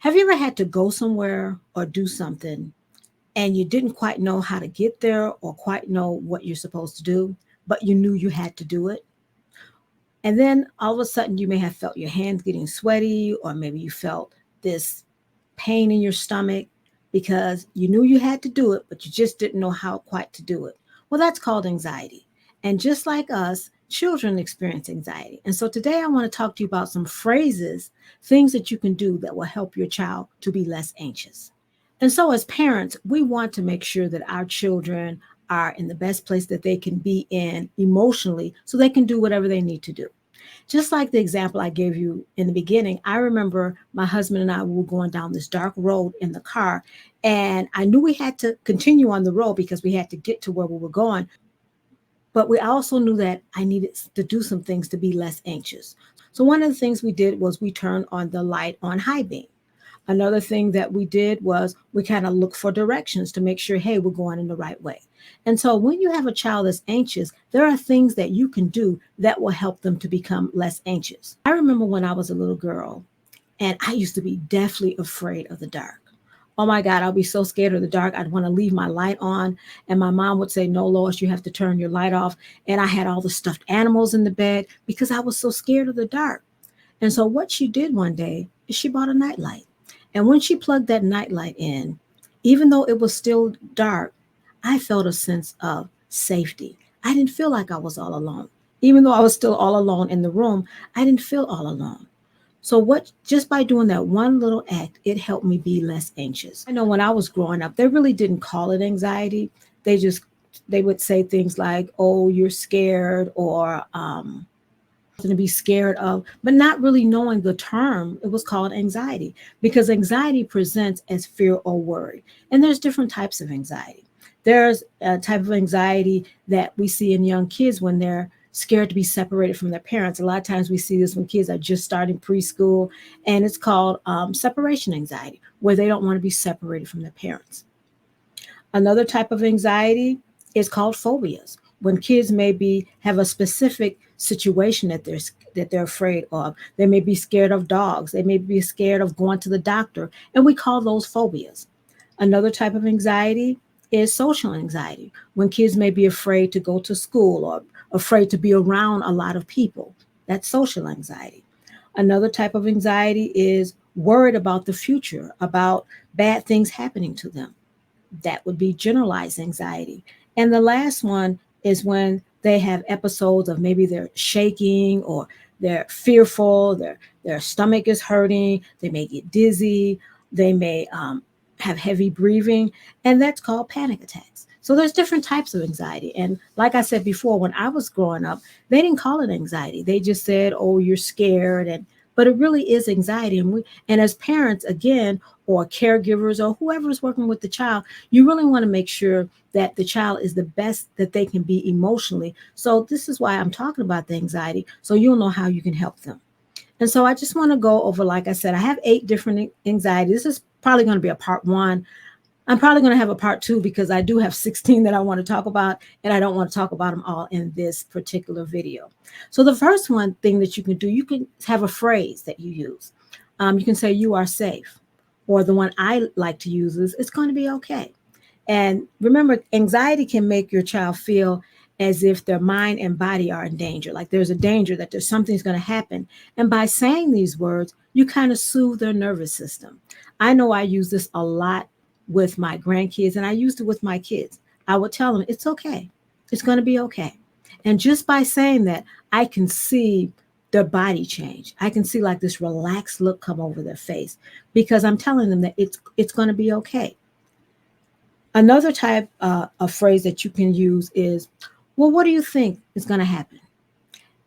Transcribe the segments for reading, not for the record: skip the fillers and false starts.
Have you ever had to go somewhere or do something and you didn't quite know how to get there or quite know what you're supposed to do, but you knew you had to do it? And then all of a sudden, you may have felt your hands getting sweaty, or maybe you felt this pain in your stomach because you knew you had to do it, but you just didn't know how quite to do it. Well, that's called anxiety. And just like us, children experience anxiety. And so today I want to talk to you about some phrases, things that you can do that will help your child to be less anxious. And so, as parents, we want to make sure that our children are in the best place that they can be in emotionally so they can do whatever they need to do. Just like the example I gave you in the beginning, I remember my husband and I were going down this dark road in the car, and I knew we had to continue on the road because we had to get to where we were going. But we also knew that I needed to do some things to be less anxious. So one of the things we did was we turned on the light on high beam. Another thing that we did was we kind of looked for directions to make sure, hey, we're going in the right way. And so when you have a child that's anxious, there are things that you can do that will help them to become less anxious. I remember when I was a little girl and I used to be deathly afraid of the dark. Oh my God, I'll be so scared of the dark. I'd want to leave my light on. And my mom would say, no, Lois, you have to turn your light off. And I had all the stuffed animals in the bed because I was so scared of the dark. And so what she did one day is she bought a nightlight. And when she plugged that nightlight in, even though it was still dark, I felt a sense of safety. I didn't feel like I was all alone. Even though I was still all alone in the room, I didn't feel all alone. So what just by doing that one little act, it helped me be less anxious. I know when I was growing up, they really didn't call it anxiety. They would say things like, "Oh, you're scared," or to be scared of, but not really knowing the term. It was called anxiety because anxiety presents as fear or worry. And there's different types of anxiety. There's a type of anxiety that we see in young kids when they're scared to be separated from their parents. A lot of times we see this when kids are just starting preschool, and it's called separation anxiety, where they don't want to be separated from their parents. Another type of anxiety is called phobias, when kids maybe have a specific situation that they're afraid of. They may be scared of dogs. They may be scared of going to the doctor, and we call those phobias. Another type of anxiety is social anxiety, when kids may be afraid to go to school or afraid to be around a lot of people. That's social anxiety. Another type of anxiety is worried about the future, about bad things happening to them. That would be generalized anxiety. And the last one is when they have episodes of maybe they're shaking or they're fearful, their stomach is hurting, they may get dizzy, they may have heavy breathing, and that's called panic attacks. So there's different types of anxiety. And like I said before, when I was growing up, they didn't call it anxiety. They just said, "Oh, you're scared," and but it really is anxiety. And as parents, again, or caregivers or whoever is working with the child, you really want to make sure that the child is the best that they can be emotionally. So this is why I'm talking about the anxiety, so you'll know how you can help them. And so I just want to go over, like I said, I have 8 different anxieties. This is probably going to be a part 1. I'm probably going to have a part 2 because I do have 16 that I want to talk about, and I don't want to talk about them all in this particular video. So the first one thing that you can do, you can have a phrase that you use. You can say, "You are safe," or the one I like to use is, "It's going to be okay." And remember, anxiety can make your child feel as if their mind and body are in danger, like there's a danger that there's something's going to happen. And by saying these words, you kind of soothe their nervous system. I know I use this a lot with my grandkids, and I used it with my kids. I would tell them, "It's okay. It's going to be okay." And just by saying that, I can see their body change. I can see like this relaxed look come over their face because I'm telling them that it's going to be okay. Another type of phrase that you can use is, "Well, what do you think is going to happen?"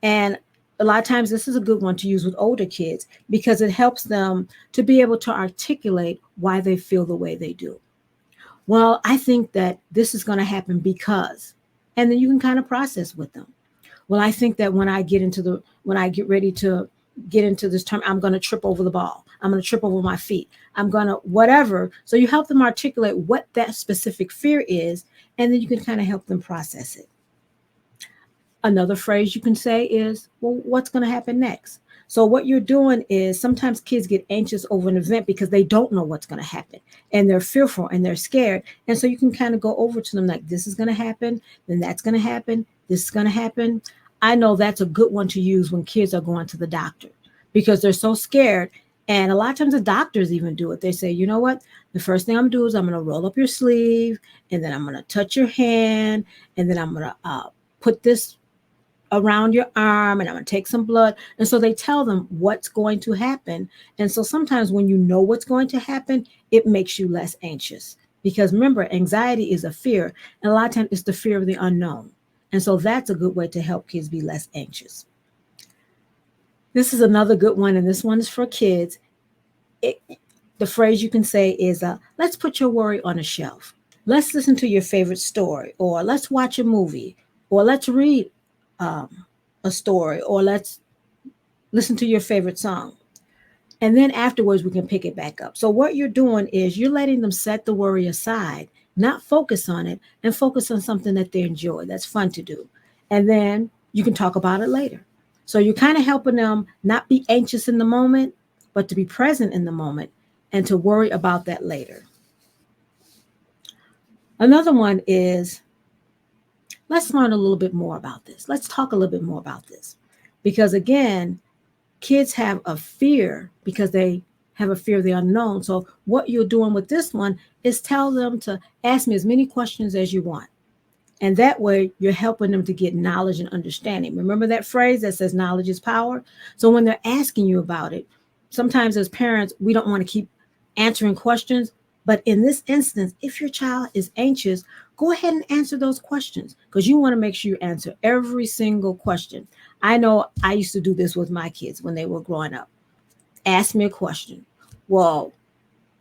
And a lot of times this is a good one to use with older kids because it helps them to be able to articulate why they feel the way they do. "Well, I think that this is going to happen because," and then you can kind of process with them. "Well, I think that when I get ready to get into this term, I'm going to trip over the ball. I'm going to trip over my feet. I'm going to whatever." So you help them articulate what that specific fear is, and then you can kind of help them process it. Another phrase you can say is, "Well, what's going to happen next?" So what you're doing is sometimes kids get anxious over an event because they don't know what's going to happen and they're fearful and they're scared. And so you can kind of go over to them like, this is going to happen, then that's going to happen, this is going to happen. I know that's a good one to use when kids are going to the doctor because they're so scared. And a lot of times the doctors even do it. They say, you know what? The first thing I'm going to do is I'm going to roll up your sleeve and then I'm going to touch your hand and then I'm going to put this around your arm and I'm going to take some blood. And so they tell them what's going to happen. And so sometimes when you know what's going to happen, it makes you less anxious. Because remember, anxiety is a fear. And a lot of times it's the fear of the unknown. And so that's a good way to help kids be less anxious. This is another good one. And this one is for kids. The phrase you can say is, let's put your worry on a shelf. Let's listen to your favorite story, or let's watch a movie, or let's read a story, or let's listen to your favorite song. And then afterwards, we can pick it back up. So, what you're doing is you're letting them set the worry aside, not focus on it, and focus on something that they enjoy, that's fun to do. And then you can talk about it later. So, you're kind of helping them not be anxious in the moment, but to be present in the moment and to worry about that later. Another one is, let's learn a little bit more about this. Let's talk a little bit more about this. Because again, kids have a fear because they have a fear of the unknown. So what you're doing with this one is tell them to ask me as many questions as you want. And that way you're helping them to get knowledge and understanding. Remember that phrase that says knowledge is power? So when they're asking you about it, sometimes as parents, we don't want to keep answering questions. But in this instance, if your child is anxious, go ahead and answer those questions because you want to make sure you answer every single question. I know I used to do this with my kids when they were growing up. Ask me a question. Well,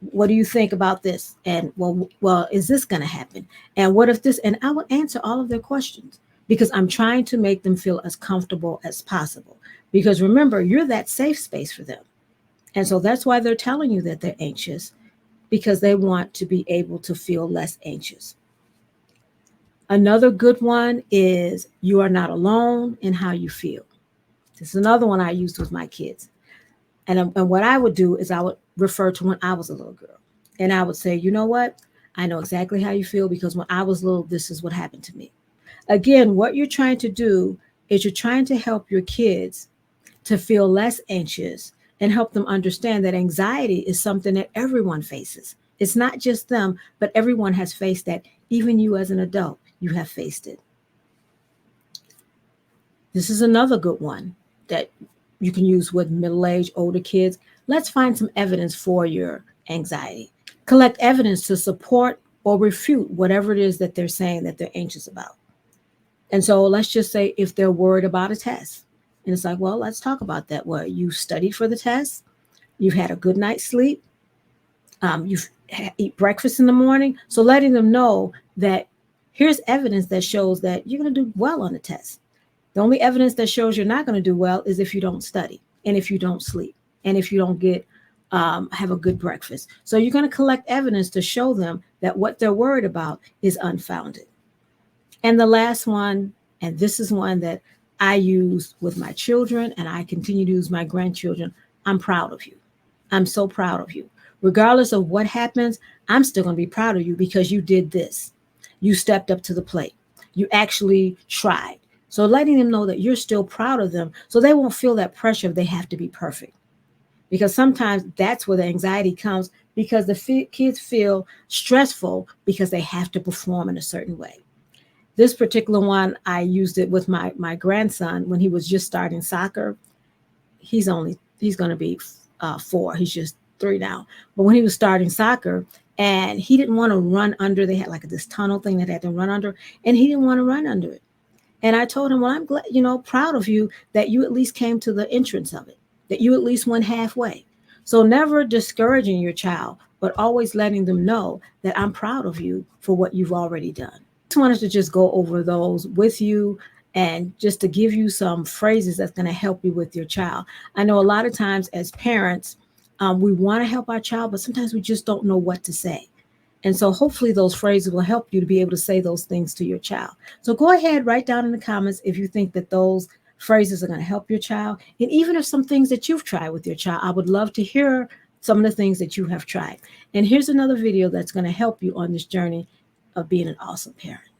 what do you think about this? And well, is this going to happen? And what if this? And I would answer all of their questions because I'm trying to make them feel as comfortable as possible. Because remember, you're that safe space for them. And so that's why they're telling you that they're anxious because they want to be able to feel less anxious. Another good one is you are not alone in how you feel. This is another one I used with my kids. And what I would do is I would refer to when I was a little girl. And I would say, you know what? I know exactly how you feel because when I was little, this is what happened to me. Again, what you're trying to do is you're trying to help your kids to feel less anxious and help them understand that anxiety is something that everyone faces. It's not just them, but everyone has faced that. Even you as an adult, you have faced it. This is another good one that you can use with middle-aged, older kids. Let's find some evidence for your anxiety. Collect evidence to support or refute whatever it is that they're saying that they're anxious about. And so let's just say if they're worried about a test. And it's like, well, let's talk about that. Well, you studied for the test. You've had a good night's sleep. You've eat breakfast in the morning. So letting them know that here's evidence that shows that you're going to do well on the test. The only evidence that shows you're not going to do well is if you don't study and if you don't sleep and if you don't get have a good breakfast. So you're going to collect evidence to show them that what they're worried about is unfounded. And the last one, and this is one that I use with my children and I continue to use my grandchildren. I'm proud of you. I'm so proud of you. Regardless of what happens, I'm still going to be proud of you because you did this. You stepped up to the plate. You actually tried. So letting them know that you're still proud of them so they won't feel that pressure if they have to be perfect. Because sometimes that's where the anxiety comes because the kids feel stressful because they have to perform in a certain way. This particular one, I used it with my grandson when he was just starting soccer. He's going to be 4. He's just 3 now. But when he was starting soccer and he didn't want to run under, they had like this tunnel thing that they had to run under, and he didn't want to run under it. And I told him, well, I'm glad, proud of you that you at least came to the entrance of it, that you at least went halfway. So never discouraging your child, but always letting them know that I'm proud of you for what you've already done. I just wanted to just go over those with you and just to give you some phrases that's going to help you with your child. I know a lot of times as parents, we want to help our child, but sometimes we just don't know what to say. And so hopefully those phrases will help you to be able to say those things to your child. So go ahead, write down in the comments if you think that those phrases are going to help your child. And even if some things that you've tried with your child, I would love to hear some of the things that you have tried. And here's another video that's going to help you on this journey of being an awesome parent.